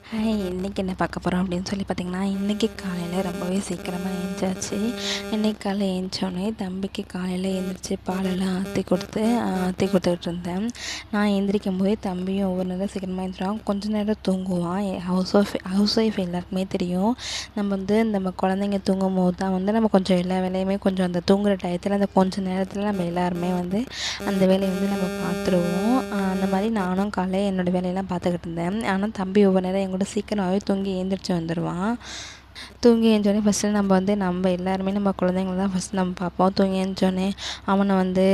Hi, இன்றைக்கி என்ன பார்க்க போகிறோம் அப்படின்னு சொல்லி பார்த்தீங்கன்னா, இன்றைக்கி காலையில் ரொம்பவே சீக்கிரமாக எழுந்திரிச்சாச்சு. இன்றைக்கி காலையில் எழுந்திரிச்சோடனே தம்பிக்கு காலையில் எழுந்திரிச்சு பாலெல்லாம் ஆற்றி கொடுத்துக்கிட்டு இருந்தேன். நான் எழுந்திரிக்கும் போதே தம்பியும் ஒவ்வொரு நேரம் சீக்கிரமாக எழுந்திரிவான், கொஞ்சம் நேரம் தூங்குவான். ஹவுஸ் ஒய்ஃப் எல்லாருக்குமே தெரியும். நம்ம குழந்தைங்க தூங்கும் போது தான் நம்ம கொஞ்சம் எல்லா வேலையுமே கொஞ்சம் அந்த தூங்குகிற டயத்தில் அந்த கொஞ்சம் நேரத்தில் நம்ம எல்லாருமே அந்த வேலையை நம்ம பார்த்துருவோம். அந்த மாதிரி நானும் காலையில் என்னோடய வேலையெல்லாம் பார்த்துக்கிட்டு இருந்தேன். ஆனால் தம்பி ஒவ்வொரு நேரம் என் கூட சீக்கிரமாகவே தூங்கி எழுந்திரிச்சு வந்துடுவான். தூங்கி எழுந்தோடனே ஃபஸ்ட்டு நம்ம எல்லாருமே நம்ம குழந்தைங்கள தான் ஃபஸ்ட்டு நம்ம பார்ப்போம். தூங்கி எழுந்தோடனே அவனை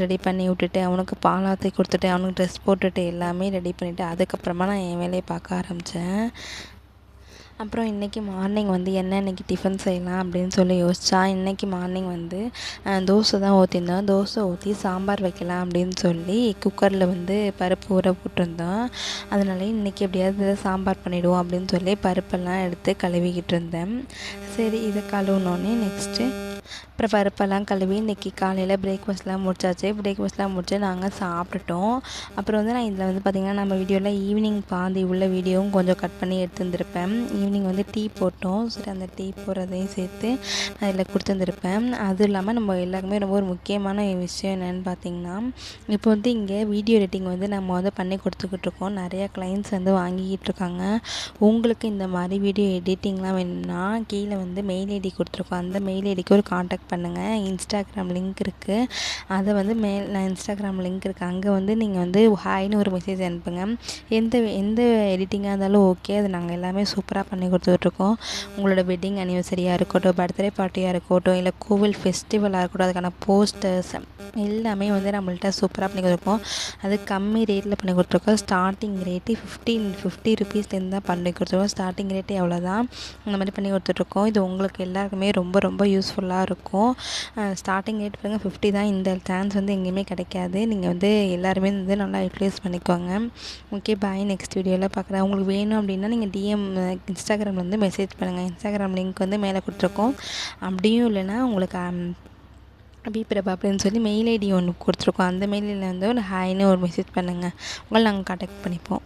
ரெடி பண்ணி விட்டுட்டு, அவனுக்கு பால் ஆற்றி கொடுத்துட்டு, அவனுக்கு ட்ரெஸ் போட்டுட்டு எல்லாமே ரெடி பண்ணிவிட்டு, அதுக்கப்புறமா நான் என் வேலையை பார்க்க ஆரம்பித்தேன். அப்புறம் இன்றைக்கி மார்னிங் என்ன இன்றைக்கி டிஃபன் செய்யலாம் அப்படின்னு சொல்லி யோசித்தா, இன்றைக்கி மார்னிங் தோசை தான் ஊற்றிருந்தோம். தோசை ஊற்றி சாம்பார் வைக்கலாம் அப்படின்னு சொல்லி குக்கரில் பருப்பு ஊற போட்டிருந்தோம். அதனால இன்றைக்கி எப்படியாவது சாம்பார் பண்ணிவிடுவோம் அப்படின்னு சொல்லி பருப்பெல்லாம் எடுத்து கழுவிக்கிட்டு இருந்தேன். சரி, இதை கழுவுனோடனே அப்புறம் பருப்பெல்லாம் கழுவி இன்றைக்கி காலையில் பிரேக்ஃபாஸ்ட்லாம் முடிச்சு நாங்கள் சாப்பிட்டுட்டோம். அப்புறம் நான் இதில் பார்த்திங்கன்னா, நம்ம வீடியோவில் ஈவினிங் பாதி உள்ள வீடியோவும் கொஞ்சம் கட் பண்ணி எடுத்துருந்துருப்பேன். ஈவினிங் டீ போட்டோம். சரி, அந்த டீ போடுறதையும் சேர்த்து நான் இதில் கொடுத்துருந்துருப்பேன். அதுவும் இல்லாமல் நம்ம எல்லாருக்குமே ரொம்ப ஒரு முக்கியமான விஷயம் என்னென்னு பார்த்திங்கன்னா, இப்போ இங்கே வீடியோ எடிட்டிங் நம்ம பண்ணி கொடுத்துக்கிட்டு இருக்கோம். நிறையா கிளைண்ட்ஸ் வாங்கிக்கிட்டு இருக்காங்க. உங்களுக்கு இந்த மாதிரி வீடியோ எடிட்டிங்லாம் வேணும்னா கீழே மெயில் ஐடி கொடுத்துருக்கோம். அந்த மெயில் ஐடிக்கு ஒரு காண்டாக்ட் பண்ணுங்கள். இன்ஸ்டாகிராம் லிங்க் இருக்குது. அதை நான் இன்ஸ்டாகிராம் லிங்க் இருக்குது, அங்கே நீங்கள் ஹாய்னு ஒரு மெசேஜ் அனுப்புங்க. எந்த எடிட்டிங்காக இருந்தாலும் ஓகே, அது நாங்கள் எல்லாமே சூப்பராக பண்ணி கொடுத்துட்ருக்கோம். உங்களோட வெட்டிங் அனிவர்சரியாக இருக்கட்டும், பர்த்டே பார்ட்டியாக இருக்கட்டும், இல்லை கோவில் ஃபெஸ்டிவலாக இருக்கட்டும், அதுக்கான போஸ்டர்ஸ் எல்லாமே நம்மள்ட்ட சூப்பராக பண்ணி கொடுத்துருக்கோம். அது கம்மி ரேட்டில் பண்ணி கொடுத்துருக்கோம். ஸ்டார்டிங் ரேட்டு 50 ருபீஸ்லேருந்து தான் பண்ணி கொடுத்துருக்கோம். ஸ்டார்டிங் ரேட்டு எவ்வளோதான், அந்த மாதிரி பண்ணி கொடுத்துட்ருக்கோம். இது உங்களுக்கு எல்லாருக்குமே ரொம்ப ரொம்ப யூஸ்ஃபுல்லாக இருக்கும். ஸ்டார்டிங் ரேட் பாருங்க 50 தான். இந்த சான்ஸ் எங்கேயுமே கிடைக்காது. நீங்கள் எல்லாருமே நல்லா யூட்டிலைஸ் பண்ணிக்கோங்க. ஓகே, பாய். நெக்ஸ்ட் வீடியோவில் பார்க்குறேன். உங்களுக்கு வேணும் அப்படின்னா நீங்கள் டிஎம் இன்ஸ்டாகிராமில் மெசேஜ் பண்ணுங்கள். இன்ஸ்டாகிராம் லிங்க் மேலே கொடுத்துருக்கோம். அப்படியும் இல்லைன்னா உங்களுக்கு பிரபா அப்படின்னு சொல்லி மெயில் ஐடி ஒன்று கொடுத்துருக்கோம். அந்த மெயிலில் ஒரு ஹாய்னு ஒரு மெசேஜ் பண்ணுங்கள். உங்களை நாங்கள் கான்டாக்ட் பண்ணிப்போம்.